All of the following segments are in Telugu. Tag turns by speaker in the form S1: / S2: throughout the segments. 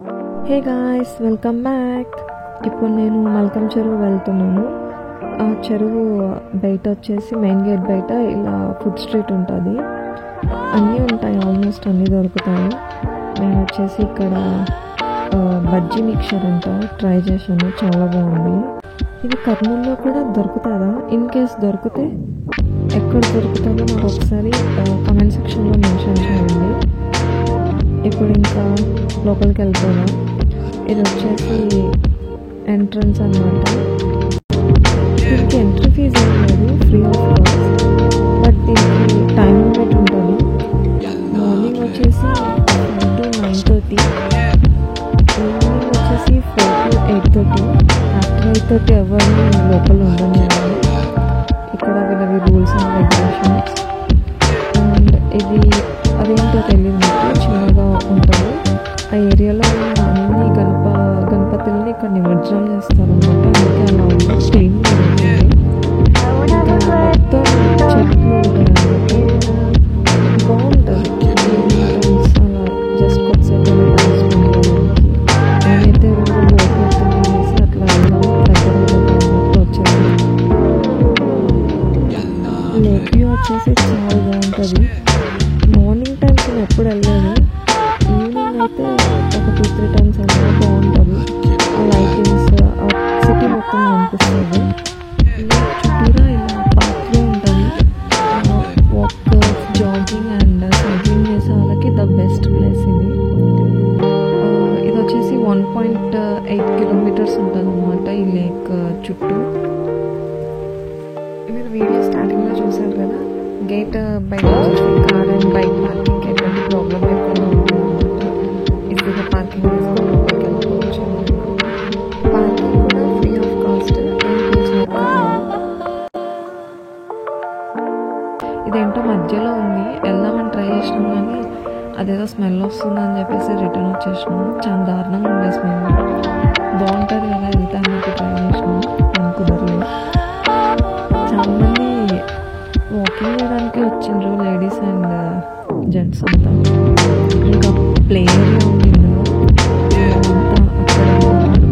S1: Hey guys, welcome back. ఇప్పుడు నేను మల్కం చెరువు వెళ్తున్నాను. ఆ చెరువు బయట వచ్చేసి మెయిన్ గేట్ బయట ఇలా ఫుడ్ స్ట్రీట్ ఉంటుంది. అన్నీ ఉంటాయి, ఆల్మోస్ట్ అన్నీ దొరుకుతాయి. నేను వచ్చేసి ఇక్కడ బజ్జీ మిక్చర్ ట్రై చేశాను, చాలా బాగుంది. ఇది కర్నూలులో కూడా దొరుకుతుందా? ఇన్ కేస్ దొరికితే ఎక్కడ దొరుకుతుందో నాకు ఒకసారి కామెంట్ సెక్షన్లో మెన్షన్ చేయండి. ఇప్పుడు ఇంకా లోపలికి వెళ్తున్నాం. ఇది వచ్చేసి ఎంట్రన్స్ అన్నమాట. దీనికి ఎంట్రీ ఫీజు ఏం లేదు, ఫ్రీ ఆఫ్ కాస్ట్. బట్ దీనికి టైం లిమిట్ ఉంటుంది. మార్నింగ్ వచ్చేసి 5 to 9:30, ఈవినింగ్ వచ్చేసి 4 to 8:30. ఆఫ్టర్ 8:30 ఎవరిని లోపల ఉండనివ్వాలి. ఇక్కడ వీళ్ళవి రూల్స్ అండ్ రెగ్యులేషన్స్. అండ్ ఇది అదేంటో తెలియదు నాకు, చిన్నగా ఉంటుంది. ఆ ఏరియాలో అన్ని గణపతుల్ని ఇక్కడ నిమజ్జనం చేస్తారు అన్నమాట. అందుకే అలా ఉంది, క్లీన్ ఉంటుంది. ఇంకా మొత్తం చెట్లు ఉంటాయి అన్నమాట. బాగుంటుంది. అలా జస్ట్ కొద్దిసేపు టైం స్పెండ్ చేయడానికి. నేనైతే రోజు మొత్తం తీసి అట్లా వెళ్దాం దగ్గర వచ్చేది. లేక్ వ్యూ వచ్చేసి చాలా బాగుంటుంది. మార్నింగ్ టైమ్స్ నేను ఎప్పుడు వెళ్ళలేదు, ఈవినింగ్ అయితే ఒక 2-3 times వెళ్ళినా బాగుంటుంది. ఆ లైటింగ్స్, ఆ సిటీ మొత్తం కనిపిస్తుంది. చుట్టూరా ఇలా పార్క్లో ఉంటుంది. వాక్, జాగింగ్ అండ్ సైక్లింగ్ చేసే వాళ్ళకి ద బెస్ట్ ప్లేస్ ఇది. ఇది వచ్చేసి 1.8 kilometers ఉంటుంది అన్నమాట ఈ లేక్ చుట్టూ. మీరు వీడియో స్టార్టింగ్లో చూసారు కదా, గేట్ బయట వచ్చేసి కార్ అండ్ బైక్ పార్కింగ్ ఎటువంటి ప్రాబ్లం లేకుండా ఉంటుంది అన్నమాట. ఈజీగా పార్కింగ్ చేసుకొని లోపలికి వెళ్ళిపోవచ్చు. పార్కింగ్ కూడా ఫ్రీ ఆఫ్ కాస్ట్, ఏం పే చేయక్కర్లేదు. ఇదేంటో మధ్యలో ఉంది, వెళ్దామని ట్రై చేసినాం కానీ అదేదో స్మెల్ వస్తుందని చెప్పేసి రిటర్న్ వచ్చేసినాం. చాలా దారుణంగా ఉండే స్మెల్. బాగుంటుంది కదా వెళ్తే అన్నట్టు ట్రై చేసినాం, కానీ కుదరలేదు. చాలామంది వాకింగ్ చేయడానికి వచ్చిండ్రు, లేడీస్ అండ్ జెంట్స్ అంతా. ఇంకా ప్లే ఏరియా ఉంది ఇందులో. అంతా అక్కడ ఆడుకుంటారు.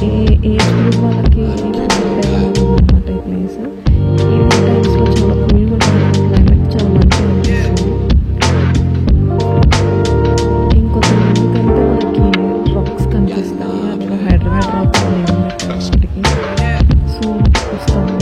S1: ఏ ఏజ్ గ్రూప్ వాళ్ళకి అన్నమాట ఈ ప్లేస్. ఈవినింగ్ టైమ్స్లో చాలా కూల్గా ఉంటుంది, క్లైమేట్ చాలా మంచిగా అనిపిస్తుంది. ఇంకొంతమందికంటే మనకి రాక్స్ కనిపిస్తాయి, అక్కడ హైదరాబాద్ రాక్స్ ఏం పెట్టారు వాటికి. సో వస్తాము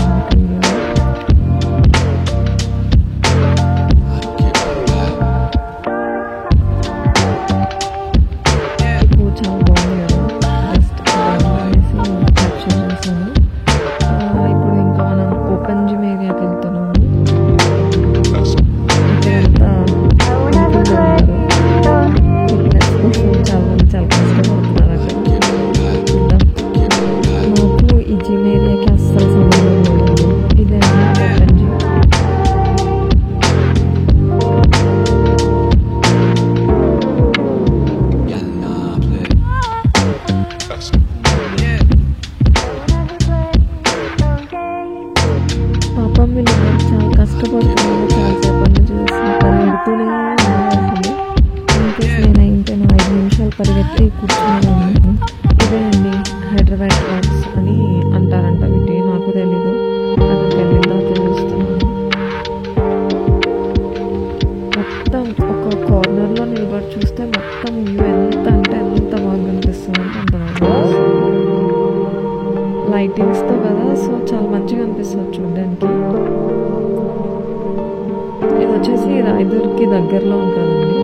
S1: చాలా కష్టపడుతున్నాను. చాలాసేపటి నుంచి పరిగెడుతూనే అసలు. ఇన్కేస్ నేనైతే 5 నిమిషాలు పరిగెత్తి కూర్చున్నాను. ఇదే అండి హైదరాబాద్ రాక్స్ అని అంటారంట వీటి, నాకు తెలీదు. అక్కడికి వెళ్ళిన తర్వాత తెలుస్తున్నాను. మొత్తం ఒక కార్నర్లో నిలబడి చూస్తే మొత్తం వ్యూ ఎంత అంటే ఎంత బాగా కనిపిస్తుంది అంటే అంత బాగా కనిపిస్తుంది. లైటింగ్స్తో కదా, సో చాలా మంచిగా అనిపిస్తుంది చూడడానికి. ఇది వచ్చేసి రాయదుర్గ్కి దగ్గరలో ఉంటుందండి.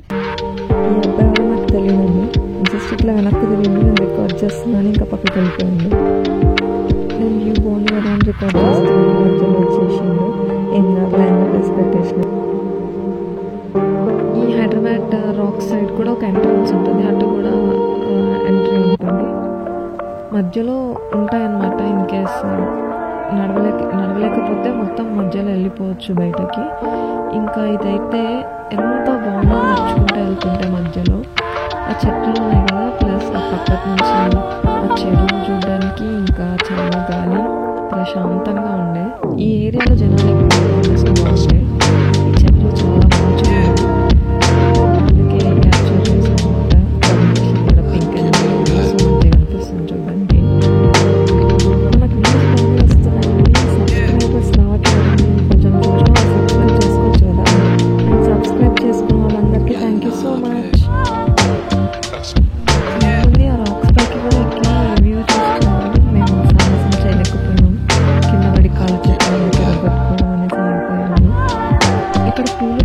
S1: ఈ అబ్బాయి కూడా నాకు తెలియదండి, జస్ట్ ఇట్లా వెనక్కి తిరిగింది, నేను రికార్డ్ చేస్తున్నాను, ఇంకా పక్కకి వెళ్ళిపోయింది. నేను వ్యూ బాగుంది కదా అని రికార్డ్ చేస్తున్నాను, మధ్యలో వచ్చేసింది. ఏం కాదు, లైన్లో ప్లేస్ పెట్టేసిన. ఈ హైదరాబాద్ రాక్ సైడ్ కూడా ఒక ఎంట్రన్స్ ఉంటుంది, అటు కూడా ఎంట్రీ ఉంటుంది. మధ్యలో ఉంటాయన్నమాట. ఇన్ కేస్ నడవలేకపోతే మొత్తం మధ్యలో వెళ్ళిపోవచ్చు బయటకి. ఇంకా ఇదైతే ఎంత బాగుందో నడుచుకుంటూ వెళ్తుంటే మధ్యలో ఆ చెట్లు ఉన్నాయి కదా, ప్లస్ ఆ పక్కన నుంచి ఆ చెరువు చూడడానికి ఇంకా చాలా గాలి ప్రశాంతంగా ఉండే. ఈ ఏరియాలో జనాలు ఎక్కువ బాగుండే. ఈ చెట్లు చాలా మంచిగా అందుకే క్యాప్చర్ చేసాను అనమాట.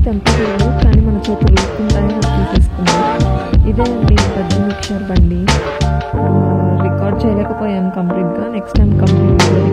S1: తెంపలేదు, కానీ మన చేతులు ఊరుకుంటాయని అది తీసేసుకుంది. ఇదే అండి బజ్జీ మిక్చర్ బండి. రికార్డ్ చేయలేకపోయాను కంప్లీట్గా. Next time complete